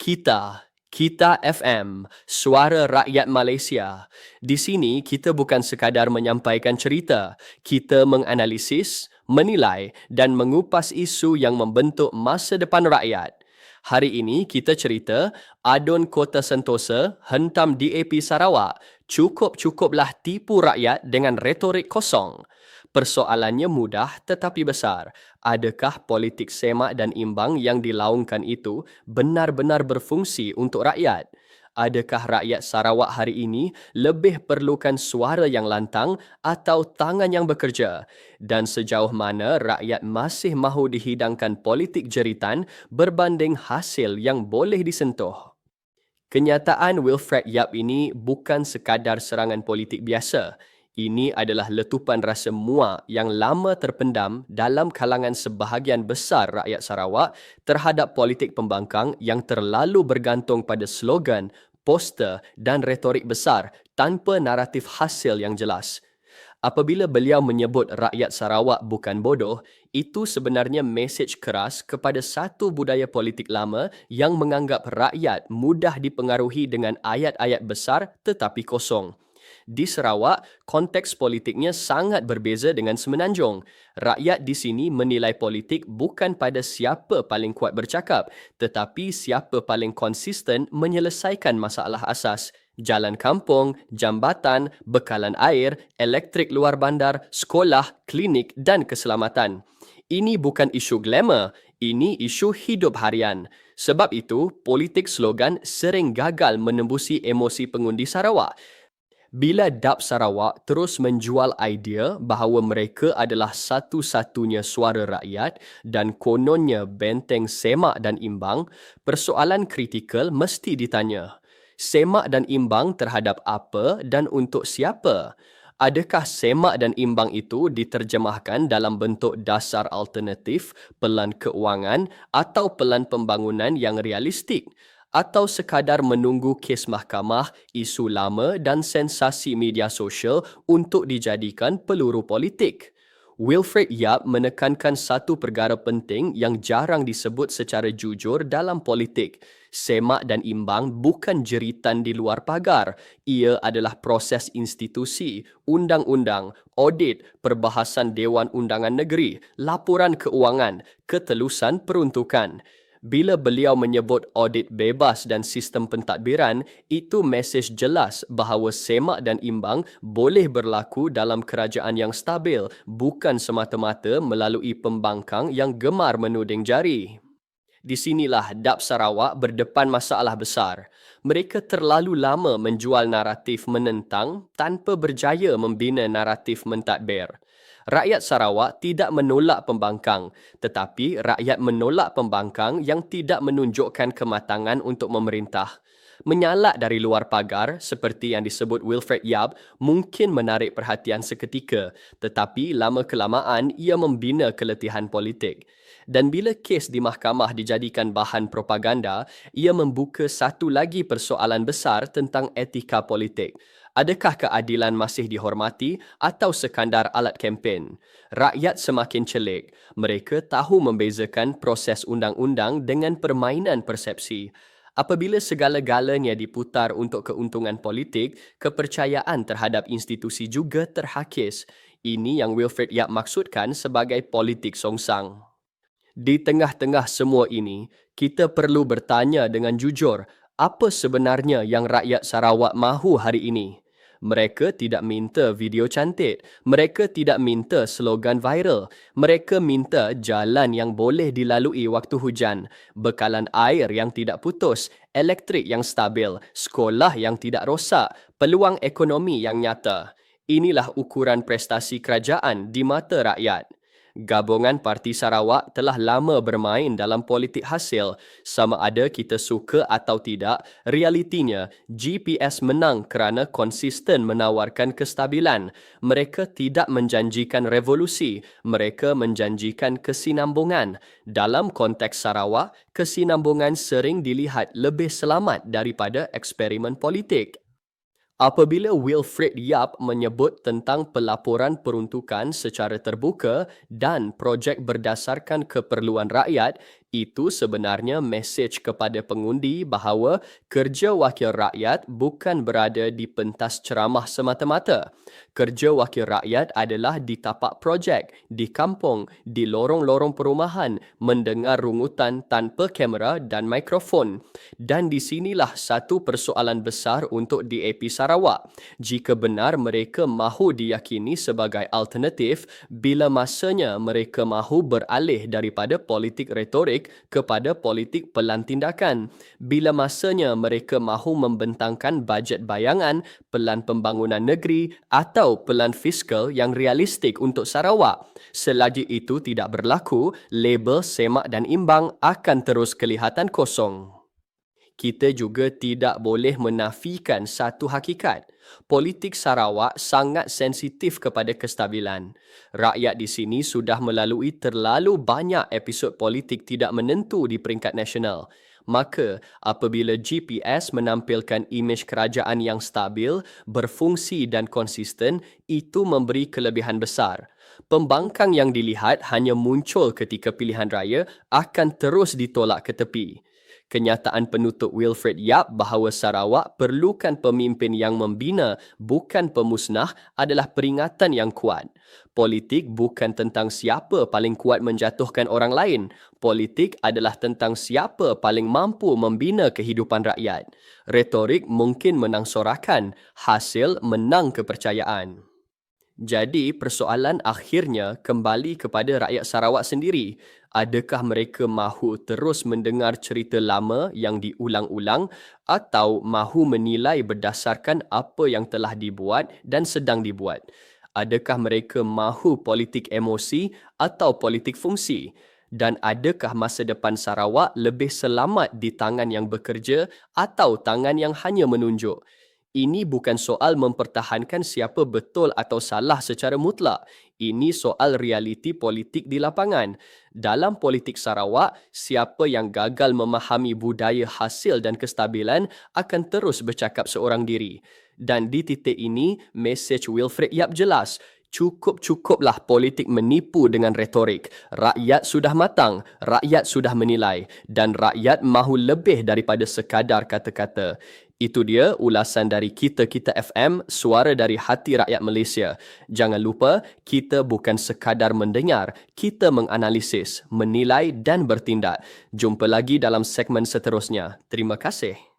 Kita FM, Suara Rakyat Malaysia. Di sini kita bukan sekadar menyampaikan cerita, kita menganalisis, menilai dan mengupas isu yang membentuk masa depan rakyat. Hari ini kita cerita Adun Kota Sentosa hentam DAP Sarawak. Cukup-cukuplah tipu rakyat dengan retorik kosong. Persoalannya mudah tetapi besar. Adakah politik semak dan imbang yang dilaungkan itu benar-benar berfungsi untuk rakyat? Adakah rakyat Sarawak hari ini lebih perlukan suara yang lantang atau tangan yang bekerja? Dan sejauh mana rakyat masih mahu dihidangkan politik jeritan berbanding hasil yang boleh disentuh? Kenyataan Wilfred Yap ini bukan sekadar serangan politik biasa. Ini adalah letupan rasa muak yang lama terpendam dalam kalangan sebahagian besar rakyat Sarawak terhadap politik pembangkang yang terlalu bergantung pada slogan, poster dan retorik besar tanpa naratif hasil yang jelas. Apabila beliau menyebut rakyat Sarawak bukan bodoh, itu sebenarnya mesej keras kepada satu budaya politik lama yang menganggap rakyat mudah dipengaruhi dengan ayat-ayat besar tetapi kosong. Di Sarawak, konteks politiknya sangat berbeza dengan Semenanjung. Rakyat di sini menilai politik bukan pada siapa paling kuat bercakap, tetapi siapa paling konsisten menyelesaikan masalah asas. Jalan kampung, jambatan, bekalan air, elektrik luar bandar, sekolah, klinik dan keselamatan. Ini bukan isu glamour, ini isu hidup harian. Sebab itu, politik slogan sering gagal menembusi emosi pengundi Sarawak. Bila DAP Sarawak terus menjual idea bahawa mereka adalah satu-satunya suara rakyat dan kononnya benteng semak dan imbang, persoalan kritikal mesti ditanya. Semak dan imbang terhadap apa dan untuk siapa? Adakah semak dan imbang itu diterjemahkan dalam bentuk dasar alternatif, pelan keuangan atau pelan pembangunan yang realistik? Atau sekadar menunggu kes mahkamah, isu lama dan sensasi media sosial untuk dijadikan peluru politik? Wilfred Yap menekankan satu perkara penting yang jarang disebut secara jujur dalam politik. Semak dan imbang bukan jeritan di luar pagar. Ia adalah proses institusi, undang-undang, audit, perbahasan Dewan Undangan Negeri, laporan keuangan, ketelusan peruntukan. Bila beliau menyebut audit bebas dan sistem pentadbiran, itu mesej jelas bahawa semak dan imbang boleh berlaku dalam kerajaan yang stabil, bukan semata-mata melalui pembangkang yang gemar menuding jari. Di sinilah DAP Sarawak berdepan masalah besar. Mereka terlalu lama menjual naratif menentang tanpa berjaya membina naratif mentadbir. Rakyat Sarawak tidak menolak pembangkang, tetapi rakyat menolak pembangkang yang tidak menunjukkan kematangan untuk memerintah. Menyalak dari luar pagar, seperti yang disebut Wilfred Yap, mungkin menarik perhatian seketika, tetapi lama-kelamaan ia membina keletihan politik. Dan bila kes di mahkamah dijadikan bahan propaganda, ia membuka satu lagi persoalan besar tentang etika politik. Adakah keadilan masih dihormati atau sekadar alat kempen? Rakyat semakin celik. Mereka tahu membezakan proses undang-undang dengan permainan persepsi. Apabila segala-galanya diputar untuk keuntungan politik, kepercayaan terhadap institusi juga terhakis. Ini yang Wilfred Yap maksudkan sebagai politik songsang. Di tengah-tengah semua ini, kita perlu bertanya dengan jujur, apa sebenarnya yang rakyat Sarawak mahu hari ini? Mereka tidak minta video cantik. Mereka tidak minta slogan viral. Mereka minta jalan yang boleh dilalui waktu hujan, bekalan air yang tidak putus, elektrik yang stabil, sekolah yang tidak rosak, peluang ekonomi yang nyata. Inilah ukuran prestasi kerajaan di mata rakyat. Gabungan Parti Sarawak telah lama bermain dalam politik hasil. Sama ada kita suka atau tidak, realitinya GPS menang kerana konsisten menawarkan kestabilan. Mereka tidak menjanjikan revolusi, mereka menjanjikan kesinambungan. Dalam konteks Sarawak, kesinambungan sering dilihat lebih selamat daripada eksperimen politik. Apabila Wilfred Yap menyebut tentang pelaporan peruntukan secara terbuka dan projek berdasarkan keperluan rakyat, itu sebenarnya mesej kepada pengundi bahawa kerja wakil rakyat bukan berada di pentas ceramah semata-mata. Kerja wakil rakyat adalah di tapak projek, di kampung, di lorong-lorong perumahan, mendengar rungutan tanpa kamera dan mikrofon. Dan di sinilah satu persoalan besar untuk DAP Sarawak. Jika benar mereka mahu diyakini sebagai alternatif, bila masanya mereka mahu beralih daripada politik retorik kepada politik pelan tindakan. Bila masanya mereka mahu membentangkan bajet bayangan, pelan pembangunan negeri atau pelan fiskal yang realistik untuk Sarawak. Selagi itu tidak berlaku, label semak dan imbang akan terus kelihatan kosong. Kita juga tidak boleh menafikan satu hakikat. Politik Sarawak sangat sensitif kepada kestabilan. Rakyat di sini sudah melalui terlalu banyak episod politik tidak menentu di peringkat nasional. Maka, apabila GPS menampilkan imej kerajaan yang stabil, berfungsi dan konsisten, itu memberi kelebihan besar. Pembangkang yang dilihat hanya muncul ketika pilihan raya akan terus ditolak ke tepi. Kenyataan penutup Wilfred Yap bahawa Sarawak perlukan pemimpin yang membina, bukan pemusnah, adalah peringatan yang kuat. Politik bukan tentang siapa paling kuat menjatuhkan orang lain. Politik adalah tentang siapa paling mampu membina kehidupan rakyat. Retorik mungkin menang sorakan, hasil menang kepercayaan. Jadi, persoalan akhirnya kembali kepada rakyat Sarawak sendiri. Adakah mereka mahu terus mendengar cerita lama yang diulang-ulang atau mahu menilai berdasarkan apa yang telah dibuat dan sedang dibuat? Adakah mereka mahu politik emosi atau politik fungsi? Dan adakah masa depan Sarawak lebih selamat di tangan yang bekerja atau tangan yang hanya menunjuk? Ini bukan soal mempertahankan siapa betul atau salah secara mutlak. Ini soal realiti politik di lapangan. Dalam politik Sarawak, siapa yang gagal memahami budaya hasil dan kestabilan akan terus bercakap seorang diri. Dan di titik ini, mesej Wilfred Yap jelas. Cukup-cukuplah politik menipu dengan retorik. Rakyat sudah matang, rakyat sudah menilai dan rakyat mahu lebih daripada sekadar kata-kata. Itu dia ulasan dari Kita FM, suara dari hati rakyat Malaysia. Jangan lupa, kita bukan sekadar mendengar, kita menganalisis, menilai dan bertindak. Jumpa lagi dalam segmen seterusnya. Terima kasih.